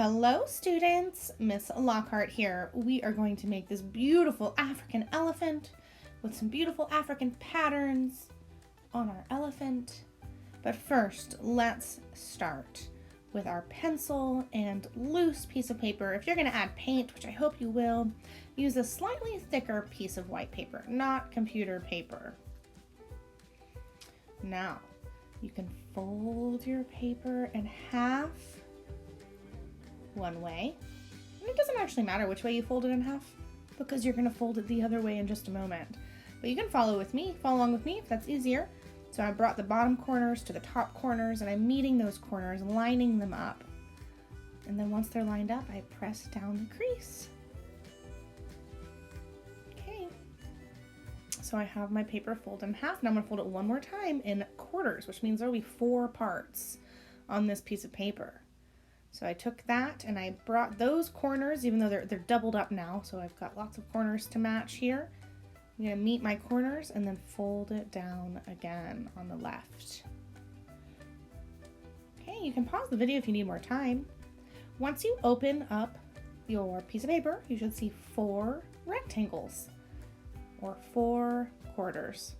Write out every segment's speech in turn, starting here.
Hello students, Miss Lockhart here. We are going to make this beautiful African elephant with some beautiful African patterns on our elephant. But first, let's start with our pencil and loose piece of paper. If you're going to add paint, which I hope you will, use a slightly thicker piece of white paper, not computer paper. Now, you can fold your paper in half one way. And it doesn't actually matter which way you fold it in half because you're going to fold it the other way in just a moment. But you can follow along with me if that's easier. So I brought the bottom corners to the top corners and I'm meeting those corners, lining them up. And then once they're lined up, I press down the crease. Okay. So I have my paper folded in half. Now I'm going to fold it one more time in quarters, which means there'll be 4 parts on this piece of paper. So I took that and I brought those corners, even though they're doubled up now, so I've got lots of corners to match here. I'm going to meet my corners and then fold it down again on the left. Okay, you can pause the video if you need more time. Once you open up your piece of paper, you should see 4 rectangles or 4 quarters.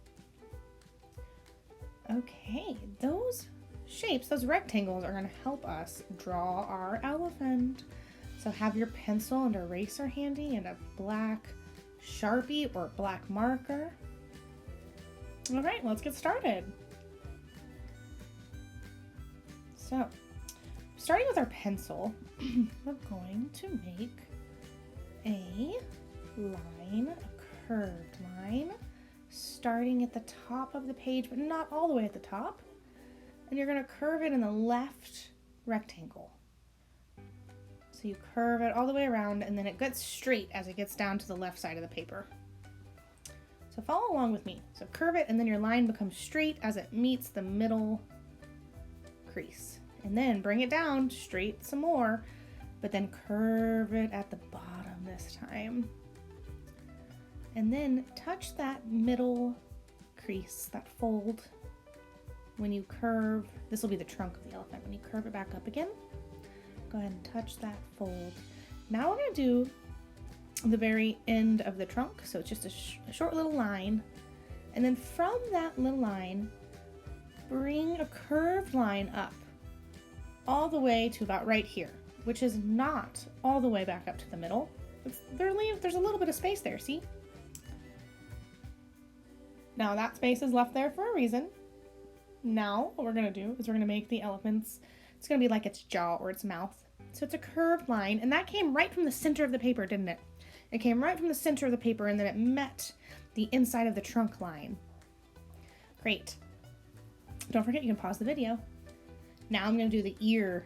Okay, those shapes, those rectangles are going to help us draw our elephant. So have your pencil and eraser handy and a black Sharpie or black marker. All right, let's get started. So, starting with our pencil, we're going to make a line, a curved line, starting at the top of the page, but not all the way at the top. And you're going to curve it in the left rectangle. So you curve it all the way around and then it gets straight as it gets down to the left side of the paper. So follow along with me. So curve it and then your line becomes straight as it meets the middle crease. And then bring it down straight some more, but then curve it at the bottom this time. And then touch that middle crease, that fold. When you curve, this will be the trunk of the elephant. When you curve it back up again, go ahead and touch that fold. Now we're going to do the very end of the trunk. So it's just a short little line. And then from that little line, bring a curved line up all the way to about right here, which is not all the way back up to the middle. There's a little bit of space there, see? Now that space is left there for a reason. Now, what we're going to do is we're going to make the elephant's, it's going to be like its jaw or its mouth. So it's a curved line, and that came right from the center of the paper, didn't it? It came right from the center of the paper, and then it met the inside of the trunk line. Great. Don't forget, you can pause the video. Now I'm going to do the ear.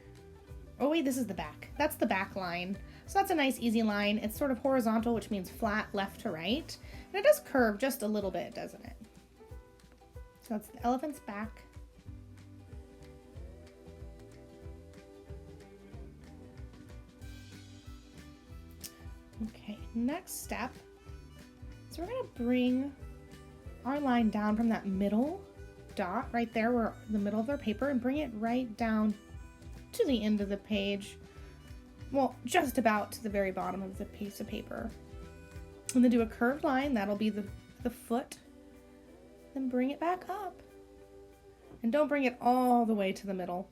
Oh wait, this is the back. That's the back line. So that's a nice, easy line. It's sort of horizontal, which means flat left to right. And it does curve just a little bit, doesn't it? So it's the elephant's back. Okay, next step is we're going to bring our line down from that middle dot right there, where the middle of our paper, and bring it right down to the end of the page. Well, just about to the very bottom of the piece of paper. And then do a curved line, that'll be the foot. Then bring it back up. And don't bring it all the way to the middle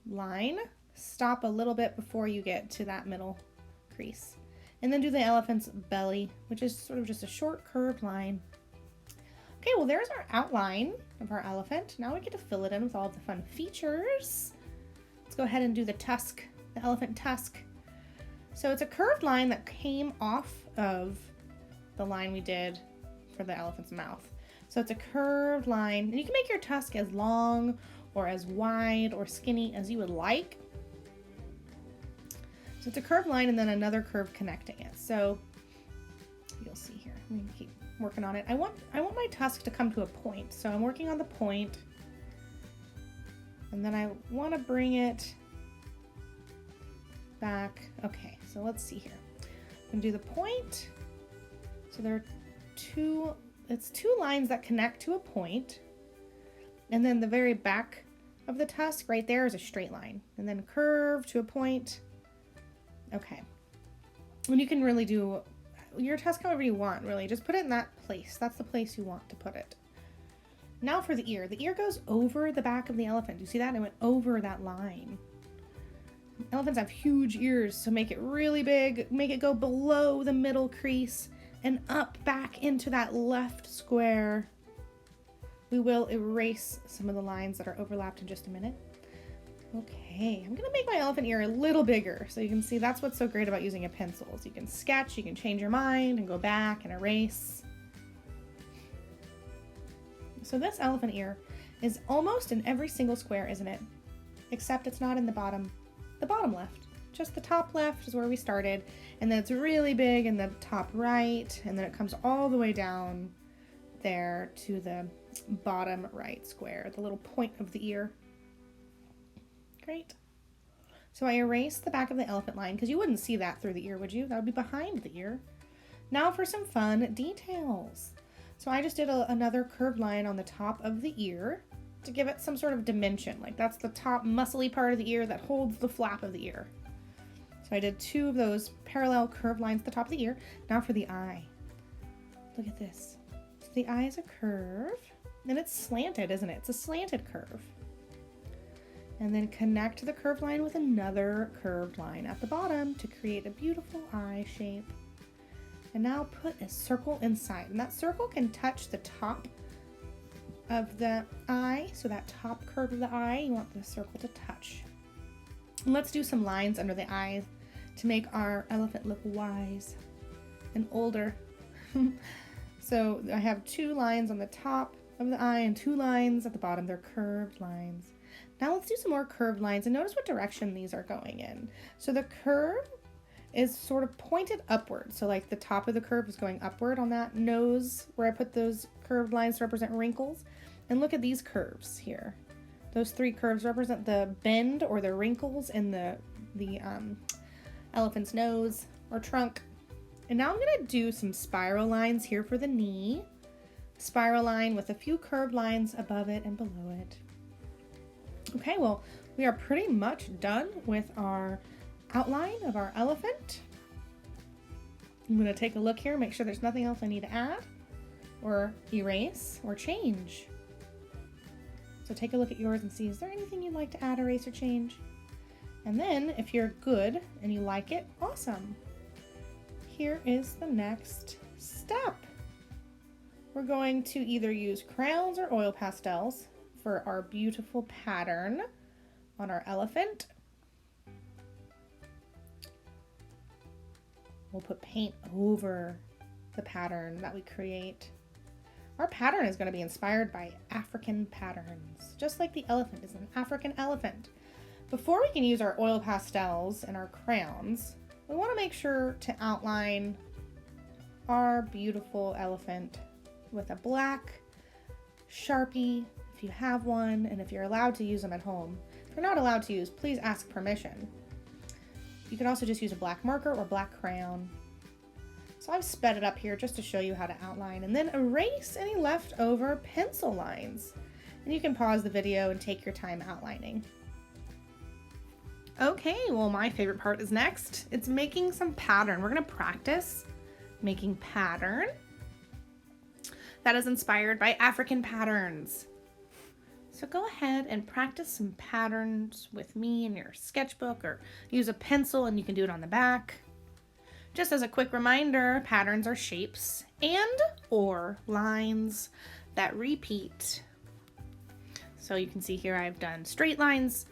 line. Stop a little bit before you get to that middle crease. And then do the elephant's belly, which is sort of just a short curved line. Okay, well there's our outline of our elephant. Now we get to fill it in with all the fun features. Let's go ahead and do the tusk, the elephant tusk. So it's a curved line that came off of the line we did for the elephant's mouth. So it's a curved line, and you can make your tusk as long or as wide or skinny as you would like. So it's a curved line and then another curve connecting it. So you'll see here. I'm gonna keep working on it. I want my tusk to come to a point. So I'm working on the point, and then I want to bring it back. Okay, so let's see here. I'm gonna do the point. So there are two lines that connect to a point, and then the very back of the tusk right there is a straight line, and then curve to a point, Okay. And you can really do your task however you want, really. Just put it in that place. That's the place you want to put it. Now for the ear. The ear goes over the back of the elephant. You see that? It went over that line. Elephants have huge ears, so make it really big. Make it go below the middle crease and up back into that left square. We will erase some of the lines that are overlapped in just a minute. Okay, I'm gonna make my elephant ear a little bigger so you can see that's what's so great about using a pencil. So you can sketch, you can change your mind and go back and erase. So this elephant ear is almost in every single square, isn't it? Except it's not in the bottom left. Just the top left is where we started, and then it's really big in the top right, and then it comes all the way down there to the bottom right square, the little point of the ear. Great. So I erased the back of the elephant line because you wouldn't see that through the ear, would you? That would be behind the ear. Now for some fun details. So I just did another curved line on the top of the ear to give it some sort of dimension. Like that's the top muscly part of the ear that holds the flap of the ear. So I did 2 of those parallel curved lines at the top of the ear. Now for the eye. Look at this. So the eye is a curve, and it's slanted, isn't it? It's a slanted curve. And then connect the curved line with another curved line at the bottom to create a beautiful eye shape. And now put a circle inside, and that circle can touch the top of the eye. So that top curve of the eye, you want the circle to touch. And let's do some lines under the eyes to make our elephant look wise and older. So I have 2 lines on the top of the eye and 2 lines at the bottom. They're curved lines. Now let's do some more curved lines and notice what direction these are going in. So the curve is sort of pointed upward. So like the top of the curve is going upward on that nose where I put those curved lines to represent wrinkles. And look at these curves here. Those 3 curves represent the bend or the wrinkles in the elephant's nose or trunk. And now I'm gonna do some spiral lines here for the knee. Spiral line with a few curved lines above it and below it. Okay, well, we are pretty much done with our outline of our elephant. I'm gonna take a look here, make sure there's nothing else I need to add or erase or change. So take a look at yours and see, is there anything you'd like to add, erase, or change? And then if you're good and you like it, awesome. Here is the next step. We're going to either use crayons or oil pastels for our beautiful pattern on our elephant. We'll put paint over the pattern that we create. Our pattern is going to be inspired by African patterns, just like the elephant is an African elephant. Before we can use our oil pastels and our crayons, we want to make sure to outline our beautiful elephant with a black Sharpie, if you have one, and if you're allowed to use them at home. If you're not allowed to use, please ask permission. You can also just use a black marker or black crayon. So I've sped it up here just to show you how to outline, and then erase any leftover pencil lines. And you can pause the video and take your time outlining. Okay, well, my favorite part is next. It's making some pattern. We're gonna practice making pattern that is inspired by African patterns. So go ahead and practice some patterns with me in your sketchbook, or use a pencil and you can do it on the back. Just as a quick reminder, patterns are shapes and or lines that repeat. So you can see here I've done straight lines,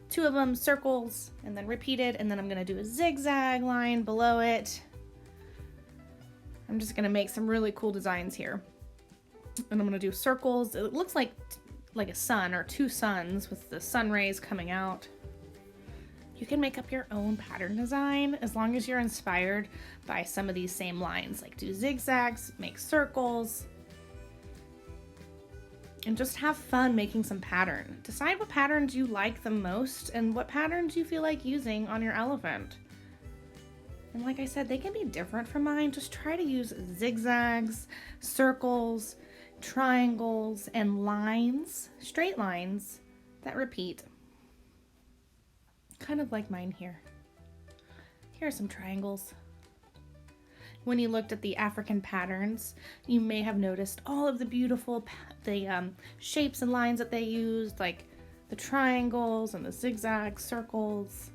2 of them circles, and then repeated, and then I'm gonna do a zigzag line below it. I'm just gonna make some really cool designs here. And I'm gonna do circles. It looks like a sun or 2 suns with the sun rays coming out. You can make up your own pattern design as long as you're inspired by some of these same lines. Like do zigzags, make circles, and just have fun making some pattern. Decide what patterns you like the most and what patterns you feel like using on your elephant. And like I said, they can be different from mine. Just try to use zigzags, circles, triangles, and lines, straight lines that repeat. Kind of like mine here. Here are some triangles. When you looked at the African patterns, you may have noticed all of the beautiful shapes and lines that they used, like the triangles and the zigzag circles.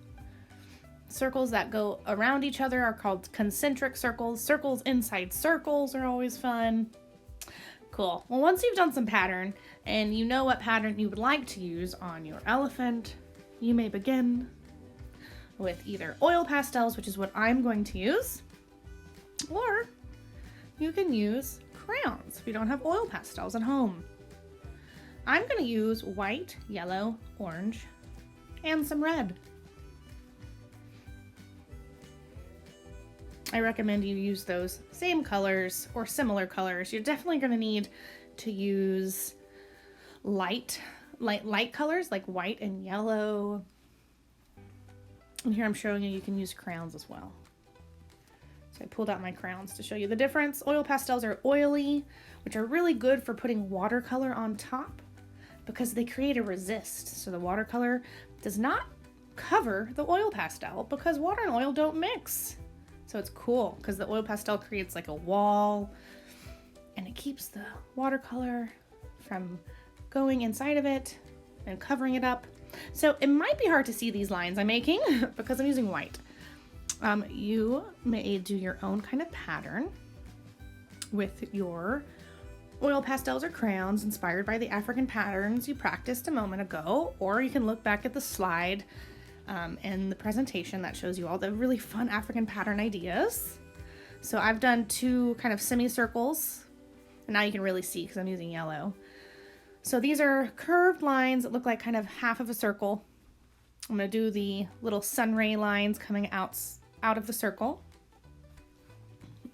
Circles that go around each other are called concentric circles. Circles inside circles are always fun. Cool. Well, once you've done some pattern and you know what pattern you would like to use on your elephant, you may begin with either oil pastels, which is what I'm going to use, or you can use crayons if you don't have oil pastels at home. I'm going to use white, yellow, orange, and some red. I recommend you use those same colors or similar colors. You're definitely going to need to use light colors like white and yellow. And here I'm showing you can use crayons as well. So I pulled out my crayons to show you the difference. Oil pastels are oily, which are really good for putting watercolor on top because they create a resist. So the watercolor does not cover the oil pastel because water and oil don't mix. So it's cool because the oil pastel creates like a wall and it keeps the watercolor from going inside of it and covering it up. So it might be hard to see these lines I'm making because I'm using white. You may do your own kind of pattern with your oil pastels or crayons inspired by the African patterns you practiced a moment ago, or you can look back at the slide and the presentation that shows you all the really fun African pattern ideas. So I've done two kind of semicircles, and now you can really see because I'm using yellow. So these are curved lines that look like kind of half of a circle. I'm going to do the little sun ray lines coming out of the circle.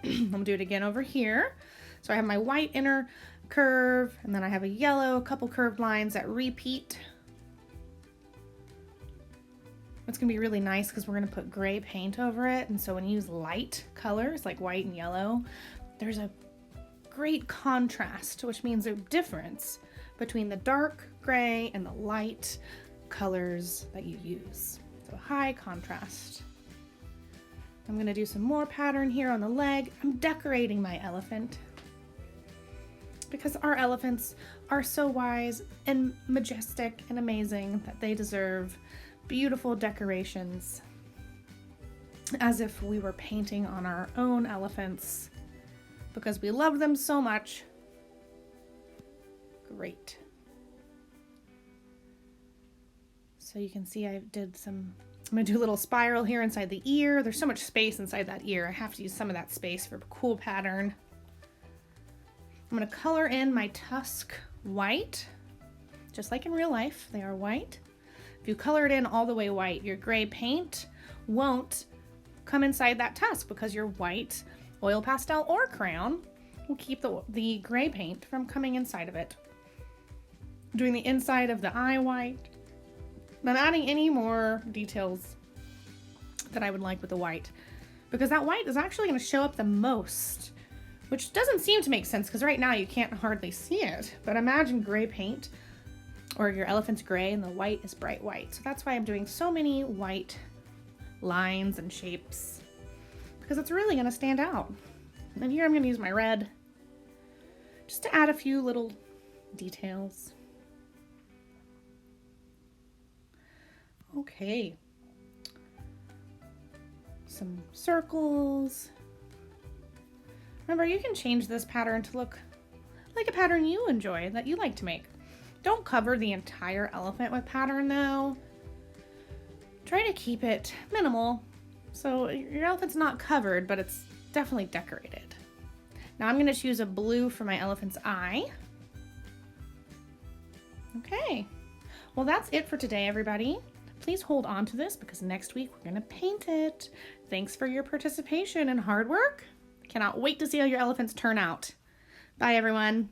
I'm going to do it again over here. So I have my white inner curve, and then I have a yellow, a couple curved lines that repeat. It's going to be really nice because we're going to put gray paint over it. And so when you use light colors like white and yellow, there's a great contrast, which means a difference between the dark gray and the light colors that you use. So high contrast. I'm going to do some more pattern here on the leg. I'm decorating my elephant because our elephants are so wise and majestic and amazing that they deserve beautiful decorations, as if we were painting on our own elephants because we love them so much. Great. So you can see I did some, I'm going to do a little spiral here inside the ear. There's so much space inside that ear. I have to use some of that space for a cool pattern. I'm going to color in my tusk white, just like in real life. They are white. If you color it in all the way white, your gray paint won't come inside that tusk because your white oil pastel or crayon will keep the gray paint from coming inside of it. Doing the inside of the eye white. I'm adding any more details that I would like with the white because that white is actually going to show up the most, which doesn't seem to make sense because right now you can't hardly see it. But imagine gray paint, or your elephant's gray and the white is bright white. So that's why I'm doing so many white lines and shapes because it's really going to stand out. And here I'm going to use my red just to add a few little details. Okay. Some circles. Remember, you can change this pattern to look like a pattern you enjoy, that you like to make. Don't cover the entire elephant with pattern though. Try to keep it minimal so your elephant's not covered, but it's definitely decorated. Now I'm going to choose a blue for my elephant's eye. Okay, well that's it for today, everybody. Please hold on to this because next week we're going to paint it. Thanks for your participation and hard work. Cannot wait to see how your elephants turn out. Bye, everyone.